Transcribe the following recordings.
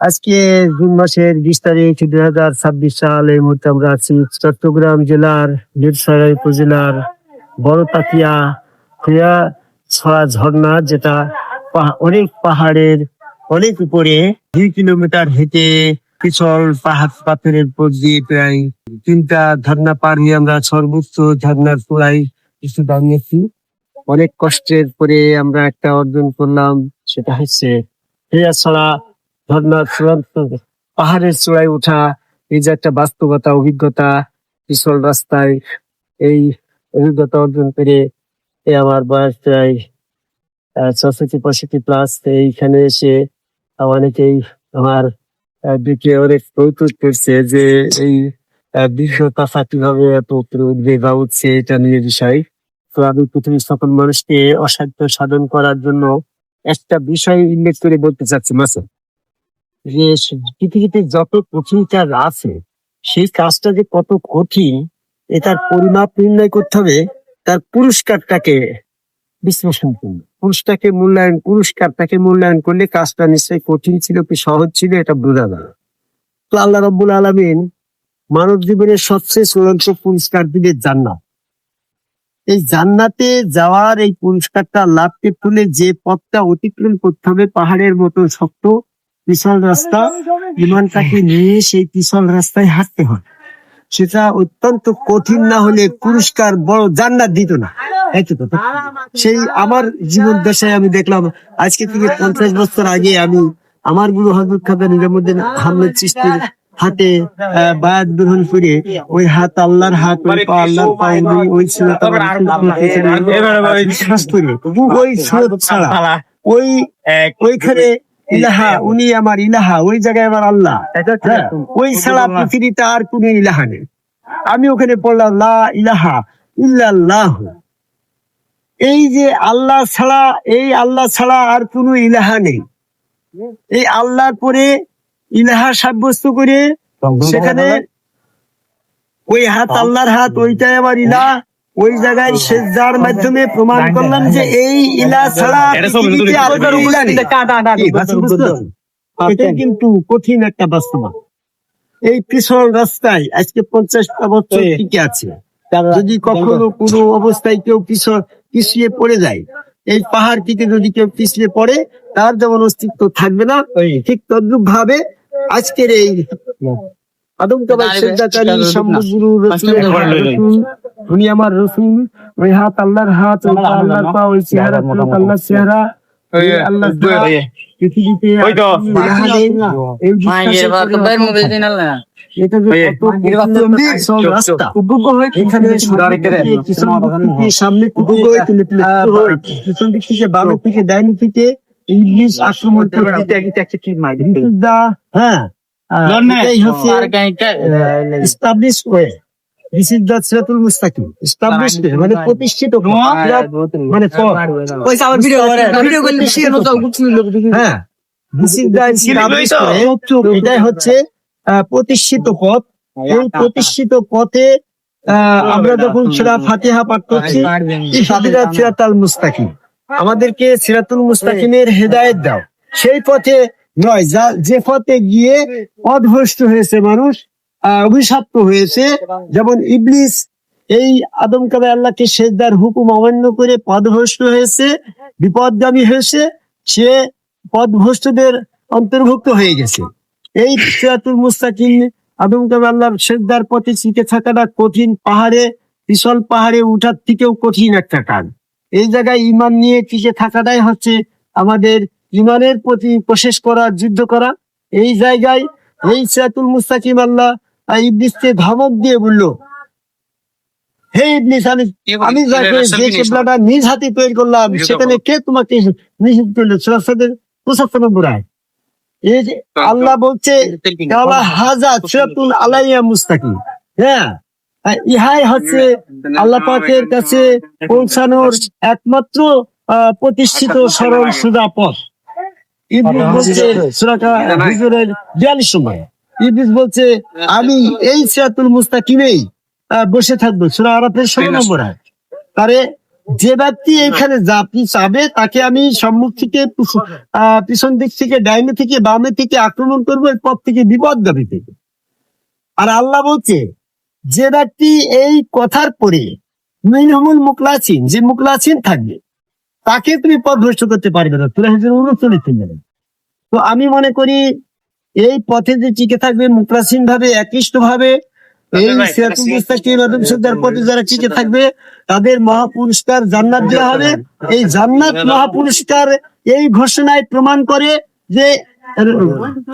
আজকে জুন মাসের 20 তারিখ 2026 সাল। এই মুহূর্তে আমরা আছি চট্টগ্রাম জেলার মিরসরাই উপজেলার বড়তাকিয়া ছড়া ঝর্ণা, যেটা অনেক পাহাড়ের অনেক উপরে 2 কিলোমিটার হেঁটে পিছল পাহাড় পাথরের উপর দিয়ে প্রায় 3টা ঝর্ণা পার হয়ে আমরা সর্বোচ্চ ঝর্ণার চূড়ায় কিছু দাঁড়িয়েছি। অনেক কষ্টের পরে আমরা একটা অর্জন করলাম, সেটা হচ্ছে ছড়া ঝর্ণার চূড়ান্ত পাহাড়ের চূড়ায় ওঠা। এই যে একটা বাস্তবতা অভিজ্ঞতা, পিছল রাস্তায় এই অভিজ্ঞতা অর্জন করে আমার বয়স প্রায় 64-65+। এইখানে এসে অনেকেই আমার দিকে অনেক কৌতুক করছে যে এই দীর্ঘতা কিভাবে এত উপরে উঠবে বা উঠছে, এটা নিয়ে বিষয়। তো আমি পৃথিবীর সকল মানুষকে অসাধ্য সাধন করার জন্য একটা বিষয় উল্লেখ করে বলতে চাচ্ছি মাসে, যে পৃথিবীতে যত কঠিন কাজ আছে, সেই কাজটা যে কত কঠিন এটার পরিমাপ নির্ণয় করতে হবে। তার পুরস্কারটাকে বিশ্লেষণ করবে, পুরস্কারটাকে মূল্যায়ন করলে কাজটা নিশ্চয়ই কঠিন ছিল কি সহজ ছিল এটা বোঝা যাবে। তো আল্লাহ রাব্বুল আলামিন মানব জীবনের সবচেয়ে চূড়ান্ত পুরস্কার দিবে জান্নাত। এই জান্নাতে যাওয়ার এই পুরস্কারটা লাভ করতে হলে যে পথটা অতিক্রম করতে হবে, পাহাড়ের মতো শক্ত পিছল রাস্তা, ইমানটাকে নিয়ে সেই পিছল রাস্তায় হাঁটতে হয়। সেটা অত্যন্ত কঠিন না হলে পুরস্কার বড় জান্নাত দিত না। সেই আমার জীবন দশায় আমি দেখলাম, আজকে থেকে 50 বছর আগে আমি আমার গুরু হযরত খাজা নিজামুদ্দিন আহমেদ চিশতির হাতে বায়াত গ্রহণ করে, ওই হাত আল্লাহর হাত, ওই পা আল্লাহর পা, ওই ওই সুরত ছাড়া ওইখানে ইলাহা, উনি আমার ইলাহা, ওই জায়গায় আমার আল্লাহ, ওই ছাড়া পৃথিবীতে আর কোন ইলাহা নেই। আমি ওখানে পড়লাম লা ইলাহা ইল্লাল্লাহ, এই যে আল্লাহ ছাড়া, এই আল্লাহ ছাড়া আর কোন ইলাহা নেই। এই আল্লাহর পরে ইলাহা সাব্যস্ত করে সেখানে ওই হাত আল্লাহর হাত, ওইটাই আমার ইলাহ, ওই জায়গায় সেজদার মাধ্যমে প্রমাণ করলাম যে এই ইলাহ ছাড়া পৃথিবীতে আর কোনো ইলাহ নেই। এটা কিন্তু কঠিন একটা বাস্তবতা। এই পিছল রাস্তায় আজকে 50টা বছর টিকে আছে। যদি কখনো কোনো অবস্থায় কেউ পিছিয়ে পড়ে যায়, এই পাহাড় থেকে যদি কেউ পিছিয়ে পড়ে, তার যেমন অস্তিত্ব থাকবে না, ঠিক তদ্রুপ ভাবে আজকের এই উনি আমার রসুল, ওই হাত আল্লাহর হাত, ওই পা আল্লাহর পা, ওই চেহারা আল্লাহর চেহারা, আল্লাহ পৃথিবীতে সামনে বারো থেকে ডাইনি থেকে ইংলিশ আক্রমণ মানে প্রতিষ্ঠিত, মানে এটাই হচ্ছে প্রতিষ্ঠিত পথ। এই প্রতিষ্ঠিত পথে আমরা যখন সূরা ফাতিহা পাঠ করছি, সিরাতাল মুস্তাকিম, আমাদেরকে সিরাতুল মুস্তাকিমের হেদায়েত দাও, সেই পথে নয় যে পথে গিয়ে পথভ্রষ্ট হয়েছে মানুষ, অভিশপ্ত হয়েছে। যেমন ইবলিস এই আদমকাবে আল্লাহকে সেজদার হুকুম অমান্য করে পথভ্রষ্ট হয়েছে, বিপদগামী হয়েছে, সে পথভ্রষ্টদের অন্তর্ভুক্ত হয়ে গেছে। এই সিরাতুল মুস্তাকিম আদমকাবে আল্লাহর সেজদার পথে টিকে থাকাটা কঠিন, পিছল পাহাড়ে উঠার থেকেও কঠিন একটা কাজ। এই জায়গায় ইমান নিয়ে টিকে থাকাটাই হচ্ছে আমাদের ইমানের প্রতি কোশিশ করা, যুদ্ধ করা। এই জায়গায় এই সিরাতুল মুস্তাকিম আল্লাহ ইবলিসকে ধমক দিয়ে বলল, হে ইবলিস, আমি যে কিবলাটা নিজ হাতে তৈরি করলাম, সেখানে কে তোমাকে নিষেধ করলো? সূরা 75 আয়াত। এই যে আল্লাহ বলছে হাযা সিরাতুন আলাইয়া মুস্তাকিম, হ্যাঁ, ইহাই হচ্ছে আল্লাহ পাকের কাছে পৌঁছানোর একমাত্র প্রতিষ্ঠিত সরল সোজা পথ। ইবলিস বলছে সূরা হিজরের 42 নম্বর, ইবলিস বলছে আমি এই সিরাতুল মুস্তাকিমেই বসে থাকবো। সূরা আরাফের 16 নম্বর আয়াত। তারে যে ব্যক্তি এইখানে যাবে তাকে আমি সম্মুখ থেকে পিছন দিক থেকে ডাইনে থেকে বামে থেকে আক্রমণ করবো, এর পথ থেকে বিপদগামী থেকে। আর আল্লাহ বলছে যে ব্যক্তি এই কথার পরে মিনহুমুল মুকলাসিন, যে মুকলাসিন থাকবে তাকে তুমি পথভ্রষ্ট করতে পারবে না। সূরা হিজর 39। তো আমি মনে করি এই পথে যে টিকে থাকবে মুকলাসিন ভাবে, একনিষ্ঠ ভাবে, এই সিরাতুল মুস্তাকিম আদম সুদ্দার পথে যারা টিকে থাকবে তাদের মহাপুরস্কার জান্নাত দেওয়া হবে। এই জান্নাত মহাপুরস্কার এই ঘোষণায় প্রমাণ করে যে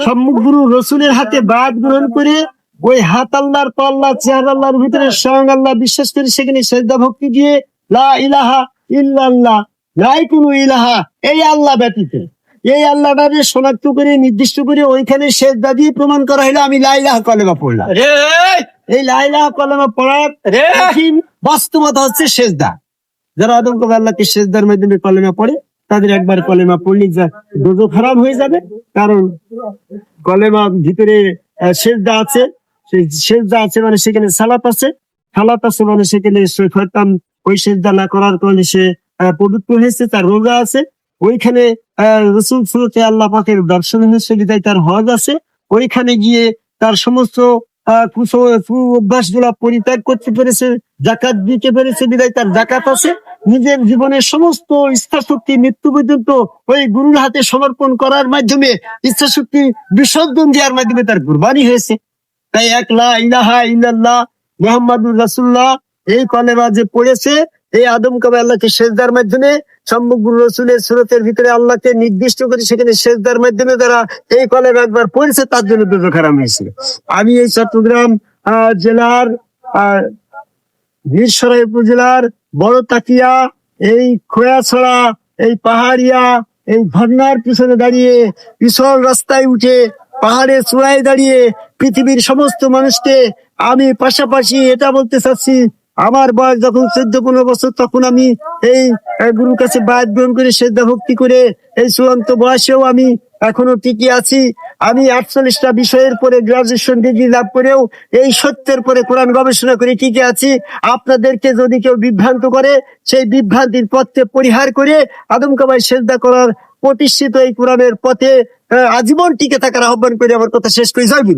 সম্মুখ গুরু রসুলের হাতে বাদ গ্রহণ করে ওই হাত আল্লাহর পাল্লা চেহারা আল্লাহর ভিতরে স্বয়ং আল্লাহ বিশ্বাস করে সেখানে সেজদা ভক্তি দিয়ে লা ইলাহা ইল্লাল্লাহ, নাই কোনো ইলাহা এই আল্লাহ ব্যতীত, এই আল্লাহটাকে শনাক্ত করে নির্দিষ্ট করে ওইখানে সেজদা দিয়ে প্রমাণ করা হলো আমি লা ইলাহা কালেমা পড়লাম। এই লা ইলাহা কালেমা পড়ার বাস্তবতা হচ্ছে সেজদা। যারা আদম কবে আল্লাহকে সেজদার মাধ্যমে কলেমা পড়ে তাদের একবার কলেমা পড়লে দোজখ খারাপ হয়ে যাবে, কারণ কলেমা ভিতরে সেজদা আছে, সেই সেজদা আছে মানে সেখানে সালাত আছে, সালাত আছে মানে সেখানে শয়তান ওই সেজদা না করার কারণে সে পবিত্র হয়েছে, তার রোজা আছে, ওইখানে রসুল সুরতে আল্লাহ পাকের দর্শন হয়েছে বিদায় তার হজ আছে, ওইখানে গিয়ে তার সমস্ত অভ্যাস গুলা পরিত্যাগ করতে পেরেছে, জাকাত দিতে পেরেছে বিদায় তার জাকাত আছে, নিজের জীবনের সমস্ত ইচ্ছা শক্তি মৃত্যু পর্যন্ত ওই গুরুর হাতে সমর্পণ করার মাধ্যমে ইচ্ছা শক্তি বিসর্জন দেওয়ার মাধ্যমে তার কুরবানি হয়েছে। তাই এক লা ইলাহা ইল্লাল্লাহ মুহাম্মাদুর রাসূলুল্লাহ এই কলেমা যে পড়েছে, এই আদম কবে আল্লাহকে সেজদার মাধ্যমে সম্মুখ গুরু রসুলের সুরতের ভিতরে আল্লাহকে নির্দিষ্ট করে সেখানে সেজদার মাধ্যমে যারা এই কলেমা একবার পড়েছে তার জন্য দোজখ হারাম হয়েছিল। আমি এই চট্টগ্রাম জেলার বীরসরাই উপজেলার বড় তাকিয়া এই খোয়াছড়া এই পাহাড়িয়া এই ঝর্ণার পিছনে দাঁড়িয়ে পিছল রাস্তায় উঠে পাহাড়ের চূড়ায় দাঁড়িয়ে পৃথিবীর সমস্ত মানুষকে আমি পাশাপাশি এটা বলতে চাচ্ছি, আমার বয়স যখন 14-15 বছর তখন আমি এই গুরুর কাছে বায়াত গ্রহণ করে শ্রদ্ধা ভক্তি করে এই চূড়ান্ত বয়সেও আমি এখনো টিকে আছি। আমি 48টা বিষয়ের পরে গ্রাজুয়েশন ডিগ্রি লাভ করেও এই সত্যের পরে কোরআন গবেষণা করে টিকে আছি। আপনাদেরকে যদি কেউ বিভ্রান্ত করে সেই বিভ্রান্তির পথে পরিহার করে আদম কাবায় সেজদা করার প্রতিষ্ঠিত এই কোরআনের পথে আজীবন টিকে থাকার আহ্বান করে আমার কথা শেষ করে যাই।